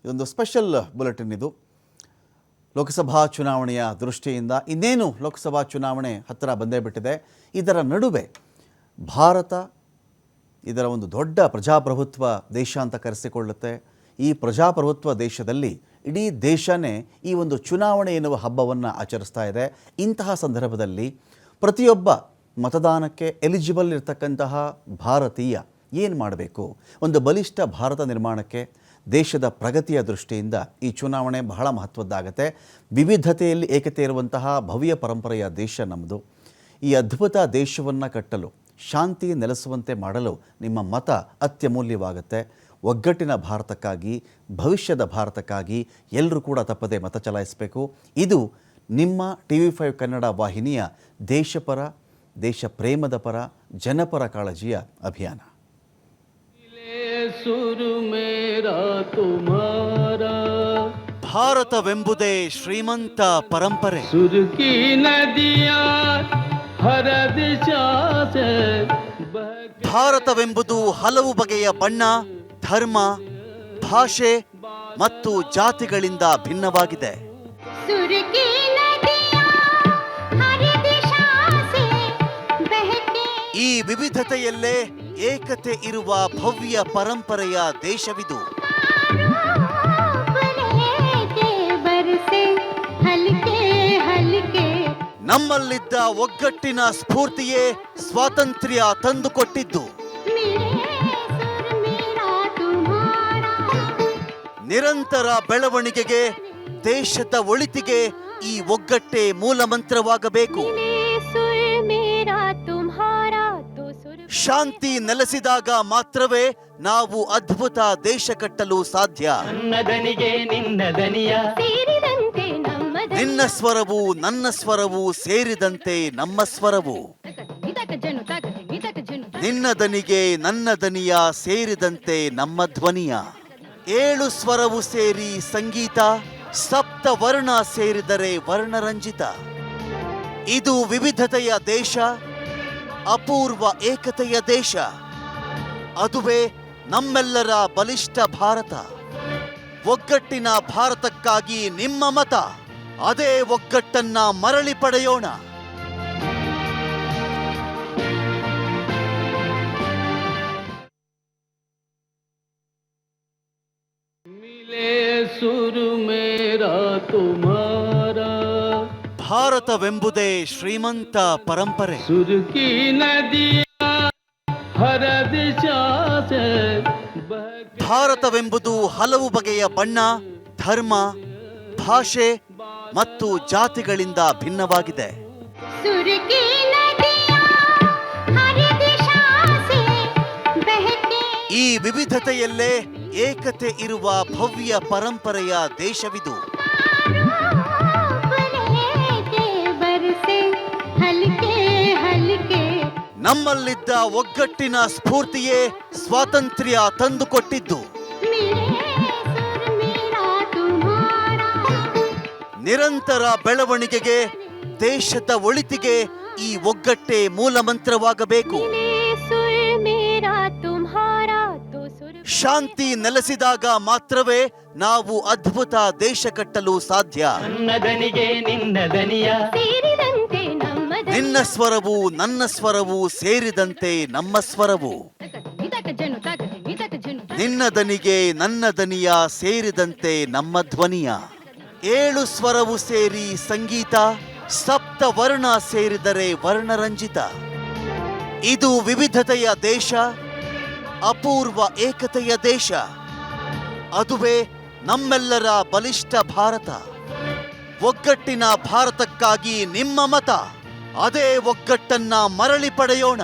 ಇದೊಂದು special bulletin. ಇದು ಲೋಕಸಭಾ ಚುನಾವಣೆಯ ದೃಷ್ಟಿಯಿಂದ ಇನ್ನೇನು ಲೋಕಸಭಾ ಚುನಾವಣೆ ಹತ್ತಿರ ಬಂದೇ ಬಿಟ್ಟಿದೆ. ಇದರ ನಡುವೆ ಭಾರತ ಇದರ ಒಂದು ದೊಡ್ಡ ಪ್ರಜಾಪ್ರಭುತ್ವ ದೇಶ ಅಂತ ಕರೆಸಿಕೊಳ್ಳುತ್ತೆ. ಈ ಪ್ರಜಾಪ್ರಭುತ್ವ ದೇಶದಲ್ಲಿ ಇಡೀ ದೇಶನೇ ಈ ಒಂದು ಚುನಾವಣೆ ಎನ್ನುವ ಹಬ್ಬವನ್ನು ಆಚರಿಸ್ತಾ ಇದೆ. ಇಂತಹ ಸಂದರ್ಭದಲ್ಲಿ ಪ್ರತಿಯೊಬ್ಬ ಮತದಾನಕ್ಕೆ ಎಲಿಜಿಬಲ್ ಇರತಕ್ಕಂತಹ ಭಾರತೀಯ ಏನು ಮಾಡಬೇಕು? ಒಂದು ಬಲಿಷ್ಠ ಭಾರತ ನಿರ್ಮಾಣಕ್ಕೆ ದೇಶದ ಪ್ರಗತಿಯ ದೃಷ್ಟಿಯಿಂದ ಈ ಚುನಾವಣೆ ಬಹಳ ಮಹತ್ವದ್ದಾಗತ್ತೆ. ವಿವಿಧತೆಯಲ್ಲಿ ಏಕತೆ ಇರುವಂತಹ ಭವ್ಯ ಪರಂಪರೆಯ ದೇಶ ನಮ್ಮದು. ಈ ಅದ್ಭುತ ದೇಶವನ್ನು ಕಟ್ಟಲು, ಶಾಂತಿ ನೆಲೆಸುವಂತೆ ಮಾಡಲು ನಿಮ್ಮ ಮತ ಅತ್ಯಮೂಲ್ಯವಾಗುತ್ತೆ. ಒಗ್ಗಟ್ಟಿನ ಭಾರತಕ್ಕಾಗಿ, ಭವಿಷ್ಯದ ಭಾರತಕ್ಕಾಗಿ ಎಲ್ಲರೂ ಕೂಡ ತಪ್ಪದೆ ಮತ ಚಲಾಯಿಸಬೇಕು. ಇದು ನಿಮ್ಮ TV5 ಕನ್ನಡ ವಾಹಿನಿಯ ದೇಶಪರ, ದೇಶ ಪ್ರೇಮದ ಪರ, ಜನಪರ ಕಾಳಜಿಯ ಅಭಿಯಾನ. ಭಾರತವೆಂಬುದೇ ಶ್ರೀಮಂತ ಪರಂಪರೆ. ಭಾರತವೆಂಬುದು ಹಲವು ಬಗೆಯ ಬಣ್ಣ, ಧರ್ಮ, ಭಾಷೆ ಮತ್ತು ಜಾತಿಗಳಿಂದ ಭಿನ್ನವಾಗಿದೆ. ಈ ವಿವಿಧತೆಯಲ್ಲೇ ಏಕತೆ ಇರುವ ಭವ್ಯ ಪರಂಪರೆಯ ದೇಶವಿದು. ನಮ್ಮಲ್ಲಿದ್ದ ಒಗ್ಗಟ್ಟಿನ ಸ್ಫೂರ್ತಿಯೇ ಸ್ವಾತಂತ್ರ್ಯ ತಂದುಕೊಟ್ಟಿದ್ದು. ನಿರಂತರ ಬೆಳವಣಿಗೆಗೆ, ದೇಶದ ಒಳಿತಿಗೆ ಈ ಒಗ್ಗಟ್ಟೇ ಮೂಲ ಮಂತ್ರವಾಗಬೇಕು. ಶಾಂತಿ ನೆಲೆಸಿದಾಗ ಮಾತ್ರವೇ ನಾವು ಅದ್ಭುತ ದೇಶ ಕಟ್ಟಲು ಸಾಧ್ಯ. ನಿನ್ನ ಸ್ವರವು ನನ್ನ ಸ್ವರವು ಸೇರಿದಂತೆ ನಮ್ಮ ಸ್ವರವು. ನಿನ್ನ ದನಿಗೆ ನನ್ನ ದನಿಯ ಸೇರಿದಂತೆ ನಮ್ಮ ಧ್ವನಿಯ. 7 ಸ್ವರವು ಸೇರಿ ಸಂಗೀತ, ಸಪ್ತ ವರ್ಣ ಸೇರಿದರೆ ವರ್ಣರಂಜಿತ. ಇದು ವಿವಿಧತೆಯ ದೇಶ, ಅಪೂರ್ವ ಏಕತೆಯ ದೇಶ. ಅದುವೇ ನಮ್ಮೆಲ್ಲರ ಬಲಿಷ್ಠ ಭಾರತ. ಒಗ್ಗಟ್ಟಿನ ಭಾರತಕ್ಕಾಗಿ ನಿಮ್ಮ ಮತ. ಅದೇ ಒಗ್ಗಟ್ಟನ್ನ ಮರಳಿ ಪಡೆಯೋಣ. ಭಾರತವೆಂಬುದೇ ಶ್ರೀಮಂತ ಪರಂಪರೆ. ಭಾರತವೆಂಬುದು ಹಲವು ಬಗೆಯ ಬಣ್ಣ, ಧರ್ಮ, ಭಾಷೆ ಮತ್ತು ಜಾತಿಗಳಿಂದ ಭಿನ್ನವಾಗಿದೆ. ಈ ವಿವಿಧತೆಯಲ್ಲೇ ಏಕತೆ ಇರುವ ಭವ್ಯ ಪರಂಪರೆಯ ದೇಶವಿದು. ನಮ್ಮಲ್ಲಿದ್ದ ಒಗ್ಗಟ್ಟಿನ ಸ್ಫೂರ್ತಿಯೇ ಸ್ವಾತಂತ್ರ್ಯ ತಂದುಕೊಟ್ಟಿದ್ದು. ನಿರಂತರ ಬೆಳವಣಿಗೆಗೆ, ದೇಶದ ಒಳಿತಿಗೆ ಈ ಒಗ್ಗಟ್ಟೇ ಮೂಲ ಮಂತ್ರವಾಗಬೇಕು. ಶಾಂತಿ ನೆಲೆಸಿದಾಗ ಮಾತ್ರವೇ ನಾವು ಅದ್ಭುತ ದೇಶ ಕಟ್ಟಲು ಸಾಧ್ಯ. ನಿನ್ನ ಸ್ವರವು ನನ್ನ ಸ್ವರವು ಸೇರಿದಂತೆ ನಮ್ಮ ಸ್ವರವು. ನಿನ್ನ ದನಿಗೆ ನನ್ನ ದನಿಯ ಸೇರಿದಂತೆ ನಮ್ಮ ಧ್ವನಿಯ. 7 ಸ್ವರವು ಸೇರಿ ಸಂಗೀತ, ಸಪ್ತ ವರ್ಣ ಸೇರಿದರೆ ವರ್ಣರಂಜಿತ. ಇದು ವಿವಿಧತೆಯ ದೇಶ, ಅಪೂರ್ವ ಏಕತೆಯ ದೇಶ. ಅದುವೇ ನಮ್ಮೆಲ್ಲರ ಬಲಿಷ್ಠ ಭಾರತ. ಒಗ್ಗಟ್ಟಿನ ಭಾರತಕ್ಕಾಗಿ ನಿಮ್ಮ ಮತ. ಅದೇ ಒಗ್ಗಟ್ಟನ್ನ ಮರಳಿ ಪಡೆಯೋಣ.